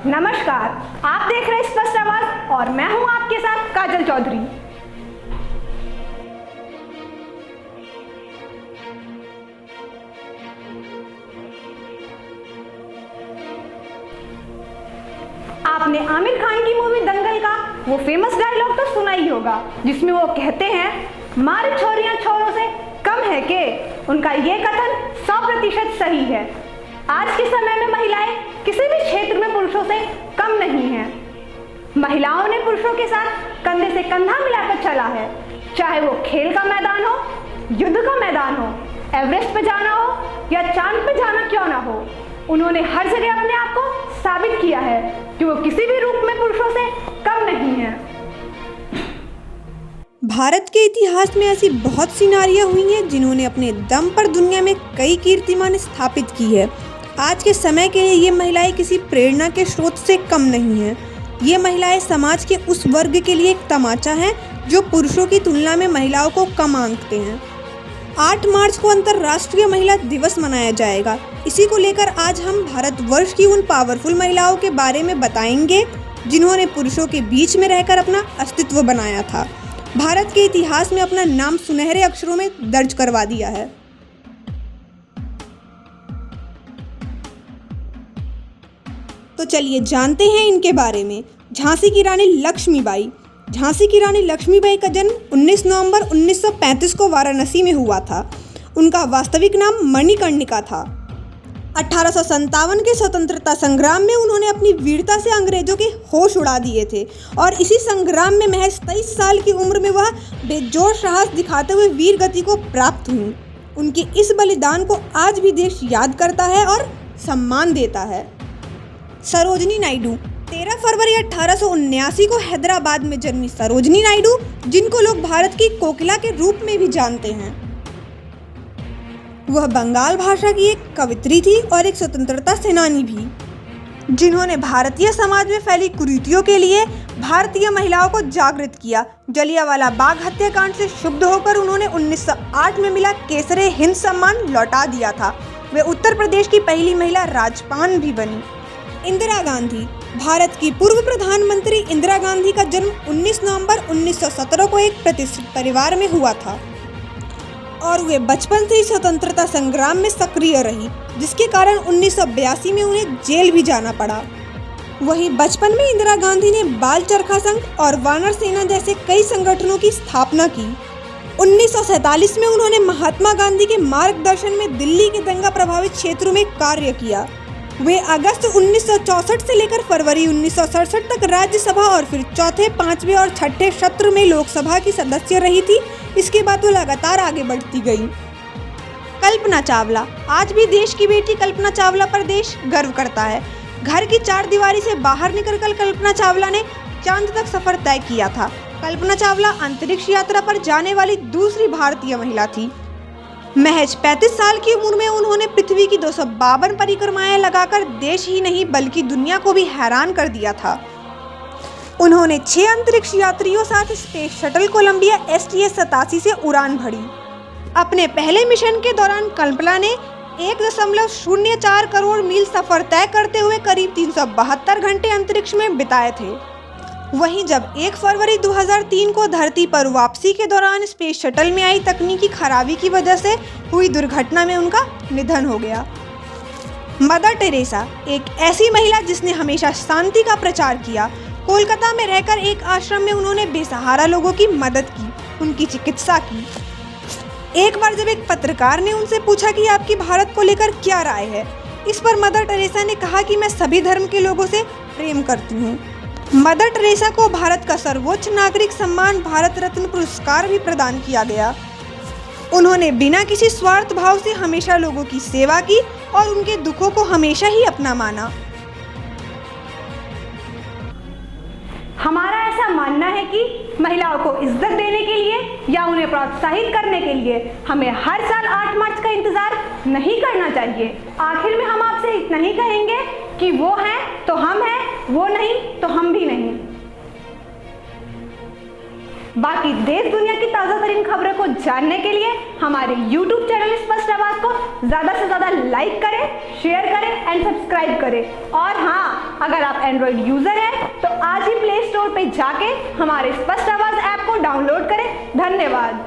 नमस्कार, आप देख रहे हैं स्पष्ट आवाज और मैं हूं आपके साथ काजल चौधरी। आपने आमिर खान की मूवी दंगल का वो फेमस डायलॉग तो सुना ही होगा, जिसमें वो कहते हैं, मारे छोरियां छोरों से कम है के। उनका ये कथन 100% सही है। आज के समय में महिलाएं किसी भी क्षेत्र में पुरुषों से कम नहीं हैं। महिलाओं ने पुरुषों के साथ कंधे से कंधा मिलाकर चला है, चाहे वो खेल का मैदान हो, युद्ध का मैदान हो, एवरेस्ट पे जाना हो या चांद पे जाना क्यों ना हो। उन्होंने हर जगह अपने आप को साबित किया है कि वो किसी भी रूप में पुरुषों से कम नहीं है। भारत के इतिहास में ऐसी बहुत सी नारियां हुई हैं जिन्होंने अपने दम पर दुनिया में कई कीर्तिमान स्थापित की है। आज के समय के लिए ये महिलाएं किसी प्रेरणा के स्रोत से कम नहीं हैं। ये महिलाएं समाज के उस वर्ग के लिए एक तमाचा हैं जो पुरुषों की तुलना में महिलाओं को कम आंकते हैं। 8 मार्च को अंतर्राष्ट्रीय महिला दिवस मनाया जाएगा। इसी को लेकर आज हम भारतवर्ष की उन पावरफुल महिलाओं के बारे में बताएंगे जिन्होंने पुरुषों के बीच में रहकर अपना अस्तित्व बनाया था, भारत के इतिहास में अपना नाम सुनहरे अक्षरों में दर्ज करवा दिया है। तो चलिए जानते हैं इनके बारे में। झांसी की रानी लक्ष्मीबाई। झांसी की रानी लक्ष्मीबाई का जन्म 19 नवंबर 1935 को वाराणसी में हुआ था। उनका वास्तविक नाम मणिकर्णिका था। 1857 के स्वतंत्रता संग्राम में उन्होंने अपनी वीरता से अंग्रेजों के होश उड़ा दिए थे और इसी संग्राम में महज 23 साल की उम्र में वह बेजोड़ साहस दिखाते हुए वीर गति को प्राप्त हुई। उनके इस बलिदान को आज भी देश याद करता है और सम्मान देता है। सरोजिनी नायडू। 13 फरवरी 1879 को हैदराबाद में जन्मी सरोजिनी नायडू, जिनको लोग भारत की कोकिला के रूप में भी जानते हैं। वह बंगाल भाषा की एक कवयित्री थी और एक स्वतंत्रता सेनानी भी, जिन्होंने भारतीय समाज में फैली कुरीतियों के लिए भारतीय महिलाओं को जागृत किया। जलियांवाला बाग हत्याकांड से क्षुब्ध होकर उन्होंने 1908 में मिला केसरे हिंद सम्मान लौटा दिया था। वे उत्तर प्रदेश की पहली महिला राज्यपाल भी बनी। इंदिरा गांधी। भारत की पूर्व प्रधानमंत्री इंदिरा गांधी का जन्म 19 नवंबर 1917 को एक प्रतिष्ठित परिवार में हुआ था और वे बचपन से ही स्वतंत्रता संग्राम में सक्रिय रही, जिसके कारण 1982 में उन्हें जेल भी जाना पड़ा। वहीं बचपन में इंदिरा गांधी ने बाल चरखा संघ और वानर सेना जैसे कई संगठनों की स्थापना की। 1947 में उन्होंने महात्मा गांधी के मार्गदर्शन में दिल्ली के दंगा प्रभावित क्षेत्रों में कार्य किया। वे अगस्त 1964 से लेकर फरवरी 1967 तक राज्यसभा और फिर चौथे, 5वें और 6ठे सत्र में लोकसभा की सदस्य रही थी। इसके बाद वो लगातार आगे बढ़ती गई। कल्पना चावला। आज भी देश की बेटी कल्पना चावला पर देश गर्व करता है। घर की 4 दीवारी से बाहर निकलकर कल्पना चावला ने चांद तक सफर तय किया था। कल्पना चावला अंतरिक्ष यात्रा पर जाने वाली दूसरी भारतीय महिला थी। महज 35 साल की उम्र में उन्होंने पृथ्वी की 252 परिक्रमाएं लगाकर देश ही नहीं बल्कि दुनिया को भी हैरान कर दिया था। उन्होंने 6 अंतरिक्ष यात्रियों साथ स्पेस शटल कोलंबिया STS-87 से उड़ान भरी। अपने पहले मिशन के दौरान कल्पना ने 1.04 करोड़ मील सफर तय करते हुए करीब 372 घंटे अंतरिक्ष में बिताए थे। वहीं जब 1 फरवरी 2003 को धरती पर वापसी के दौरान स्पेस शटल में आई तकनीकी खराबी की वजह से हुई दुर्घटना में उनका निधन हो गया। Mother Teresa. एक ऐसी महिला जिसने हमेशा शांति का प्रचार किया। कोलकाता में रहकर एक आश्रम में उन्होंने बेसहारा लोगों की मदद की, उनकी चिकित्सा की। एक बार जब एक पत्रकार ने उनसे पूछा कि आपकी भारत को लेकर क्या राय है, इस पर मदर टेरेसा ने कहा कि मैं सभी धर्म के लोगों से प्रेम करती हूँ। मदर टेरेसा को भारत का सर्वोच्च नागरिक सम्मान भारत रत्न पुरस्कार भी प्रदान किया गया। उन्होंने बिना किसी स्वार्थ भाव से हमेशा लोगों की सेवा की और उनके दुखों को हमेशा ही अपना माना। हमारा ऐसा मानना है कि महिलाओं को इज्जत देने के लिए या उन्हें प्रोत्साहित करने के लिए हमें हर साल 8 मार्च का इंतजार नहीं करना चाहिए। आखिर में हम आपसे इतना ही कहेंगे कि वो हैं तो हम हैं, वो नहीं तो हम भी नहीं। बाकी देश दुनिया की ताजा तरीन खबरों को जानने के लिए हमारे YouTube चैनल स्पष्ट स्पष्ट आवाज को ज़्यादा से ज़्यादा लाइक करें, शेयर करें एंड सब्सक्राइब करें। और हाँ, अगर आप एंड्रॉइड यूजर हैं तो आज ही प्ले स्टोर पे जाके हमारे स्पष्ट आवाज ऐप को डाउनलोड करें। धन्यवाद।